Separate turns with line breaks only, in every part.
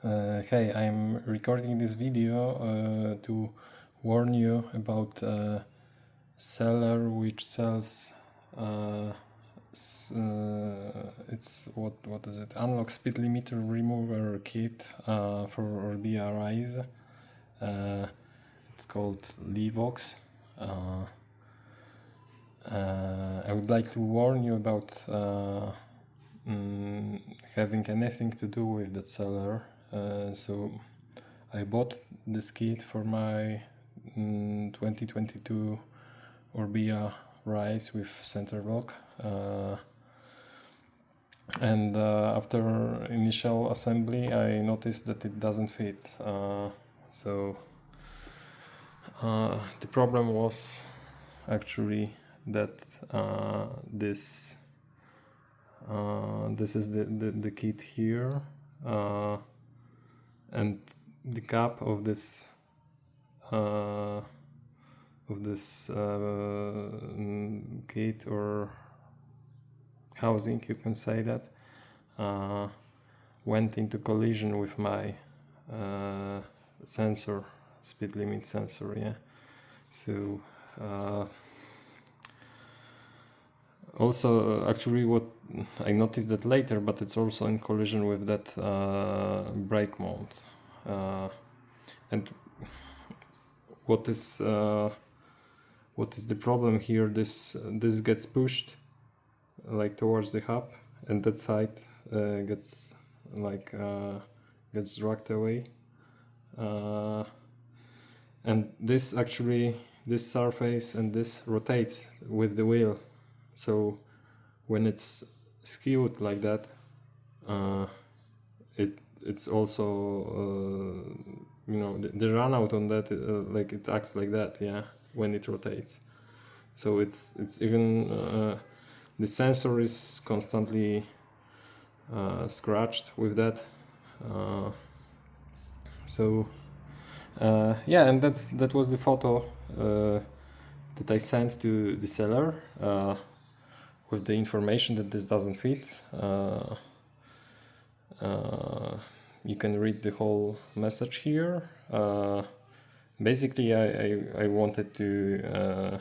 Hey, I'm recording this video to warn you about a seller which sells it's what is it? Analog speed limiter remover kit for Orbea Rise. It's called LevoX. I would like to warn you about having anything to do with that seller. So I bought this kit for my 2022 Orbea Rise with center lock, and after initial assembly I noticed that it doesn't fit. So the problem was actually that this is the kit here, and the cap of this kit or housing, you can say that, went into collision with my sensor, speed limit sensor. Yeah, so also actually what I noticed that later, but it's also in collision with that brake mount, and what is the problem here? This gets pushed like towards the hub, and that side gets dragged away, and this surface and this rotates with the wheel. So when it's skewed like that, it's also the runout on that, like it acts like that, yeah, when it rotates. So it's even the sensor is constantly scratched with that. Yeah, and that was the photo that I sent to the seller with the information that this doesn't fit. You can read the whole message here. Basically, I wanted to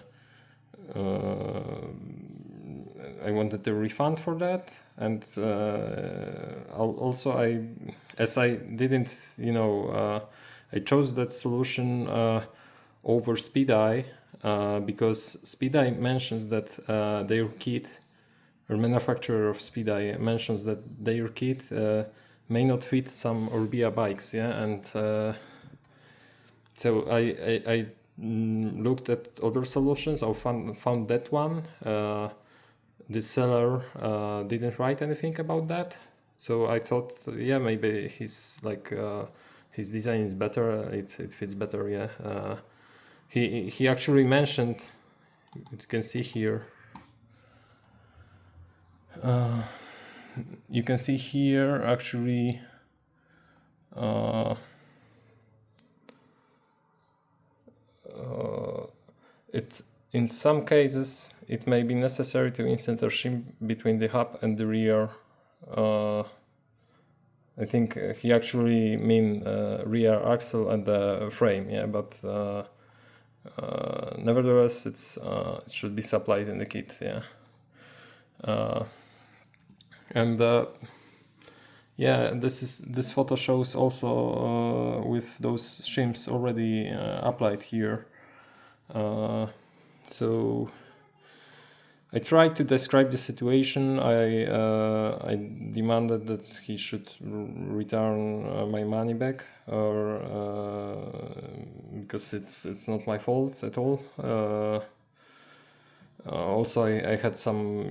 I wanted a refund for that, and also as I didn't, I chose that solution over SpeedEye because SpeedEye mentions that their kit, or manufacturer of SpeedEye mentions that their kit may not fit some Orbea bikes, yeah, and so I looked at other solutions. I found that one. The seller didn't write anything about that, so I thought, yeah, maybe his design is better. It fits better. Yeah. He actually mentioned. You can see here. You can see here actually. It in some cases it may be necessary to insert a shim between the hub and the rear. I think he actually mean rear axle and the frame, yeah, but nevertheless it should be supplied in the kit, yeah. And yeah, this photo shows also with those shims already applied here. So I tried to describe the situation. I demanded that he should return my money back, or because it's not my fault at all. Also, I had some,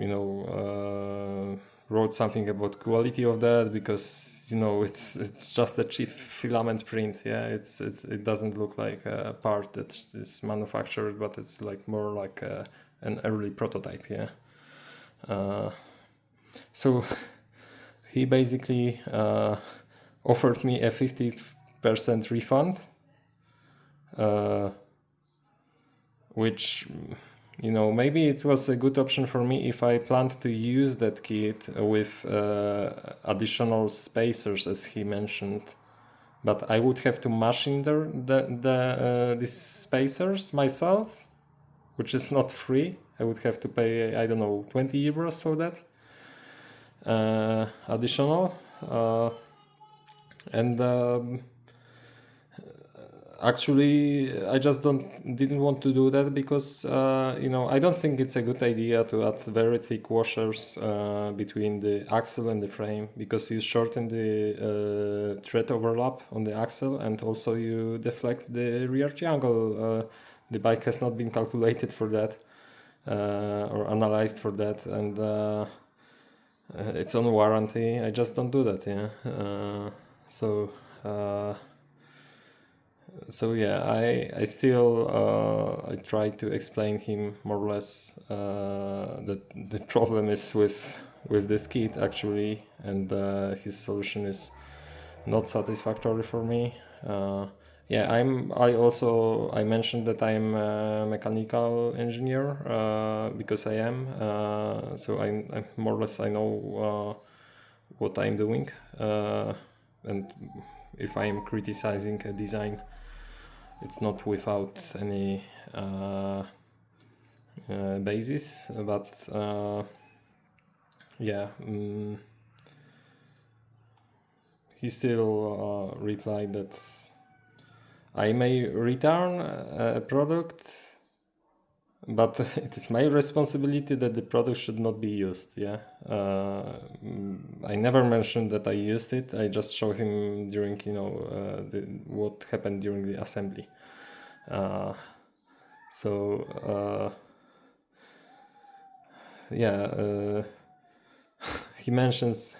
wrote something about quality of that, because it's just a cheap filament print. Yeah, it doesn't look like a part that is manufactured, but it's like more like an early prototype. Yeah. So he basically offered me a 50% refund, which, maybe it was a good option for me if I planned to use that kit with additional spacers, as he mentioned. but I would have to machine these spacers myself, which is not free. I would have to pay, I don't know, 20 euros for that additional. And actually, I just didn't want to do that because I don't think it's a good idea to add very thick washers between the axle and the frame, because you shorten the thread overlap on the axle, and also you deflect the rear triangle. The bike has not been calculated for that or analyzed for that, and it's on warranty. I just don't do that. So yeah, I still I try to explain him more or less that the problem is with this kit actually, and his solution is not satisfactory for me. I mentioned that I'm a mechanical engineer because I am. So I more or less I know what I'm doing, and if I am criticizing a design, it's not without any basis, but he still replied that I may return a product, but it is my responsibility that the product should not be used. I never mentioned that I used it. I just showed him during what happened during the assembly. He mentions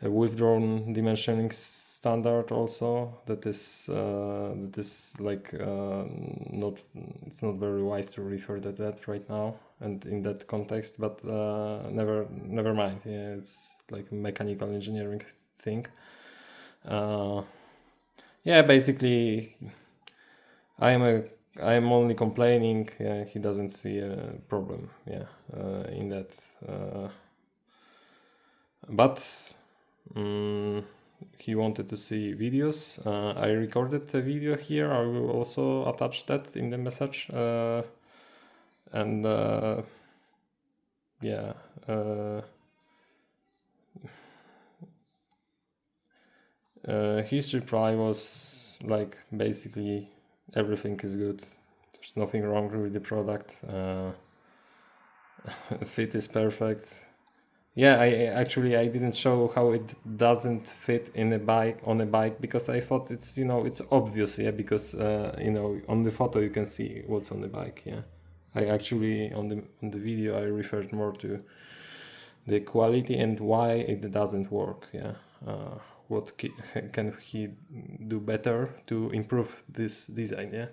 a withdrawn dimensioning standard also. That is like not. It's not very wise to refer to that right now and in that context. But never mind. Yeah, it's like a mechanical engineering thing. Basically, I am only complaining. He doesn't see a problem. In that. But he wanted to see videos. I recorded a video here. I will also attach that in the message. His reply was like basically everything is good. There's nothing wrong with the product. Fit is perfect. I didn't show how it doesn't fit on a bike because I thought it's obvious, because on the photo you can see what's on the bike. I actually on the video I referred more to the quality and why it doesn't work. What can he do better to improve this design?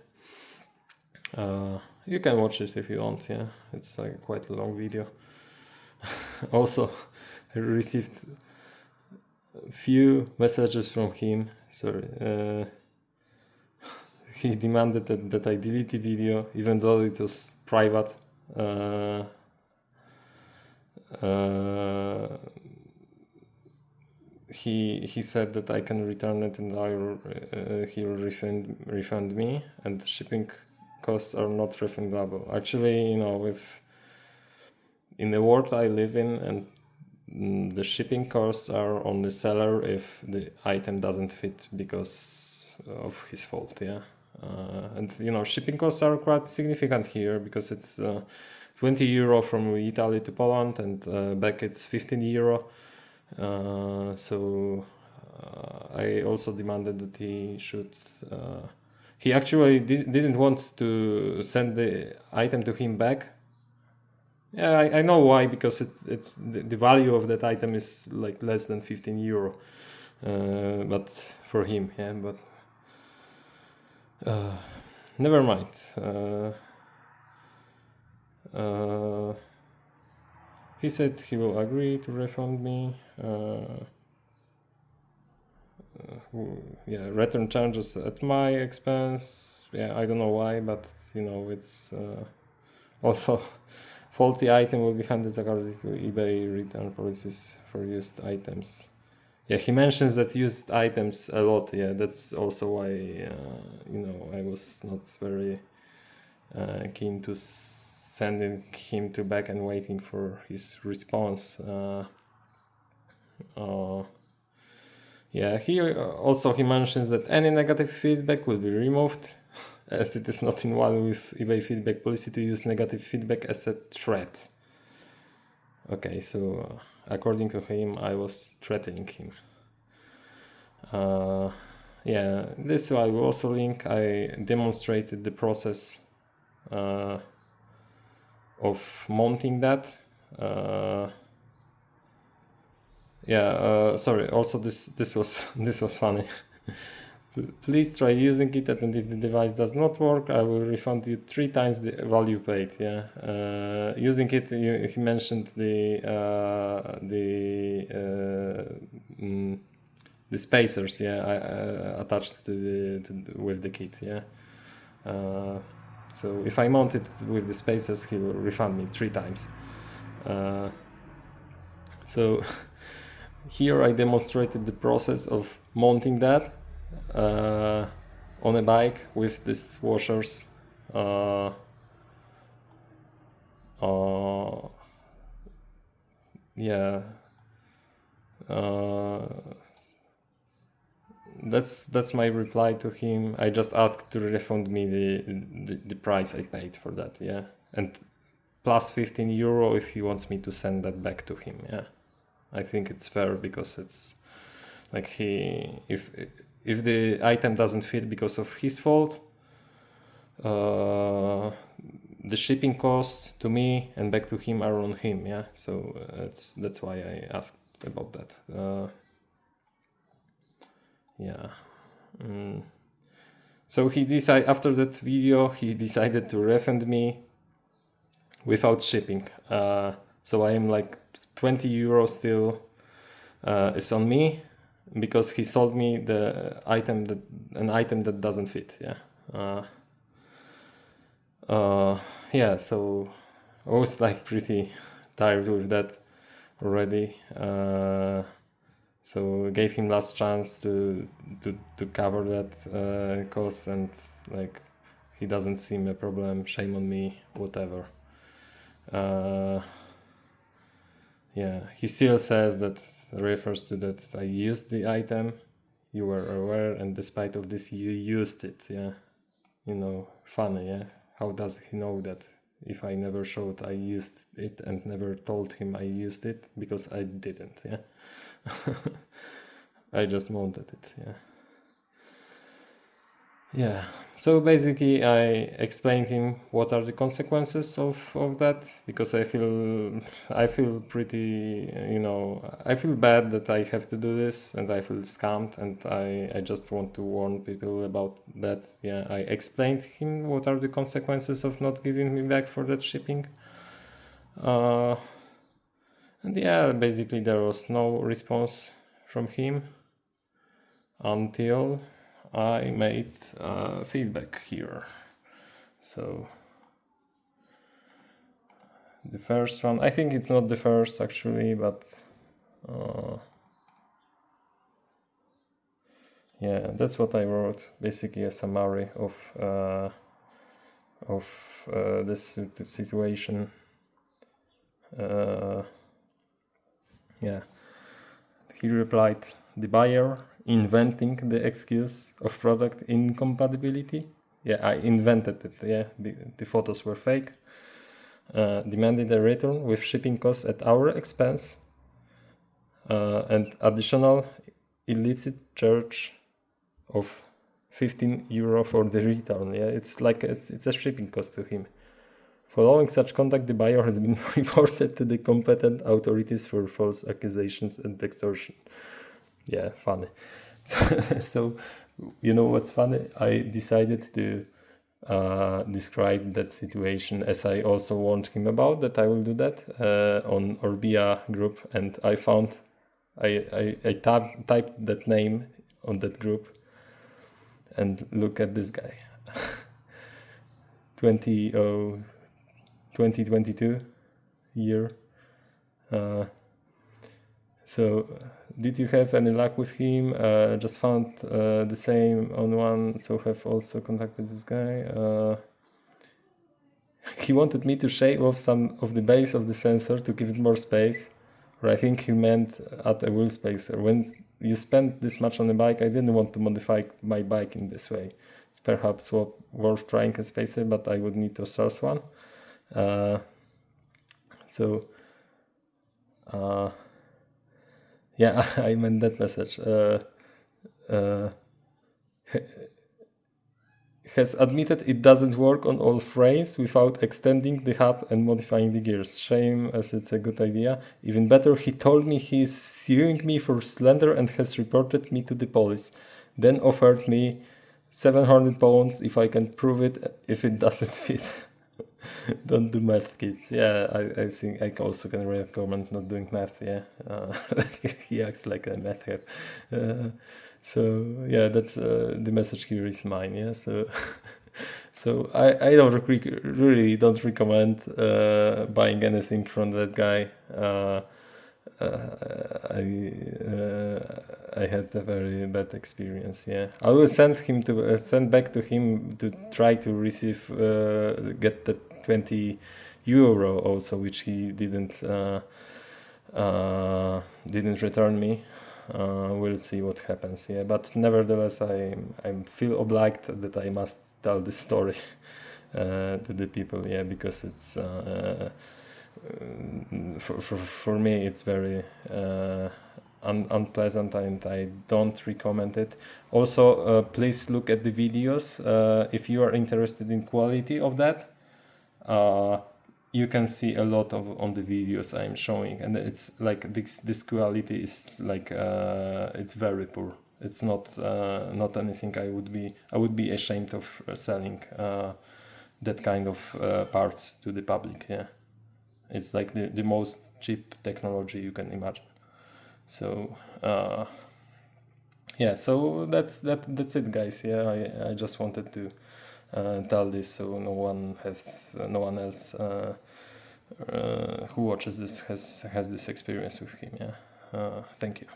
You can watch it if you want. It's like quite a long video. Also, I received a few messages from him. Sorry, he demanded that I delete the video, even though it was private. He said that I can return it and he will refund me, and shipping costs are not refundable. Actually, if in the world I live in, and the shipping costs are on the seller if the item doesn't fit because of his fault. And shipping costs are quite significant here because it's 20 euro from Italy to Poland, and back it's 15 euro. So I also demanded that he should. He actually didn't want to send the item to him back. I know why, because it's the value of that item is like less than 15 euro. But for him, but never mind. He said he will agree to refund me. Return charges at my expense. I don't know why, but it's also faulty item will be handled according to eBay return policies for used items. Yeah, he mentions that used items a lot. Yeah, that's also why I was not very keen to sending him to back and waiting for his response. Yeah, he mentions that any negative feedback will be removed, as it is not in line with eBay feedback policy to use negative feedback as a threat. Okay, so according to him, I was threatening him. Yeah, this I will also link. I demonstrated the process of mounting that. Sorry. Also, this was this was funny. Please try using it, and if the device does not work, I will refund you 3 times the value paid. Yeah, using it, he mentioned the spacers. Yeah, attached to with the kit. Yeah. So if I mount it with the spacers, he will refund me 3 times. So here I demonstrated the process of mounting that on a bike with these washers. Yeah. That's my reply to him. I just asked to refund me the price I paid for that. Yeah, and plus 15 euro if he wants me to send that back to him. Yeah, I think it's fair because it's like if the item doesn't fit because of his fault, the shipping costs to me and back to him are on him. Yeah, so that's why I asked about that. Yeah. So he decided after that video he decided to refund me without shipping. So I am like 20 euros still is on me because he sold me an item that doesn't fit. Yeah. Yeah. So I was like pretty tired with that already. So gave him last chance to cover that cost, and like he doesn't seem a problem. Shame on me, whatever. Yeah, he still says that refers to that I used the item. You were aware, and despite of this, you used it. Yeah, funny. Yeah, how does he know that? If I never showed I used it and never told him I used it, because I didn't. Yeah. I just mounted it. Yeah. So basically I explained him what are the consequences of that, because I feel pretty, I feel bad that I have to do this, and I feel scammed, and I just want to warn people about that. Yeah, I explained him what are the consequences of not giving me back for that shipping. And yeah, basically there was no response from him until I made feedback here. So the first one, I think it's not the first actually, but yeah, that's what I wrote. Basically a summary of this situation. Yeah, he replied, the buyer inventing the excuse of product incompatibility. Yeah, I invented it. Yeah, the photos were fake. Demanded a return with shipping costs at our expense, and additional illicit charge of 15 euro for the return. Yeah, it's like it's a shipping cost to him. Following such contact, the buyer has been reported to the competent authorities for false accusations and extortion. Yeah, funny. So you know what's funny? I decided to describe that situation as I also warned him about, that I will do that on Orbea group, and I found I typed that name on that group, and look at this guy. 2022 year. So did you have any luck with him? Just found the same on one, so have also contacted this guy. He wanted me to shave off some of the base of the sensor to give it more space, or I think he meant add a wheel spacer. When you spend this much on a bike, I didn't want to modify my bike in this way. It's perhaps worth trying a spacer, but I would need to source one. Yeah, I meant that message. Has admitted it doesn't work on all frames without extending the hub and modifying the gears. Shame, as it's a good idea. Even better, he told me he's suing me for slander and has reported me to the police. Then offered me 700 pounds if I can prove it if it doesn't fit. Don't do math, kids. Yeah, I think I also can recommend not doing math. Yeah, he acts like a math head. So yeah, that's the message here is mine. Yeah, so so I really don't recommend buying anything from that guy. I had a very bad experience. Yeah, I will send back to him to try to receive get the 20 euro also, which he didn't return me. We'll see what happens. Yeah, but nevertheless, I feel obliged that I must tell this story to the people. Yeah, because it's for me it's very unpleasant and I don't recommend it. Also, please look at the videos if you are interested in quality of that. You can see a lot of on the videos I'm showing, and it's like this quality is like it's very poor. It's not anything I would be ashamed of selling that kind of parts to the public. Yeah, it's like the most cheap technology you can imagine. So yeah, so that's it, guys. Yeah, I just wanted to tell this so no one else who watches this has this experience with him. Yeah, thank you.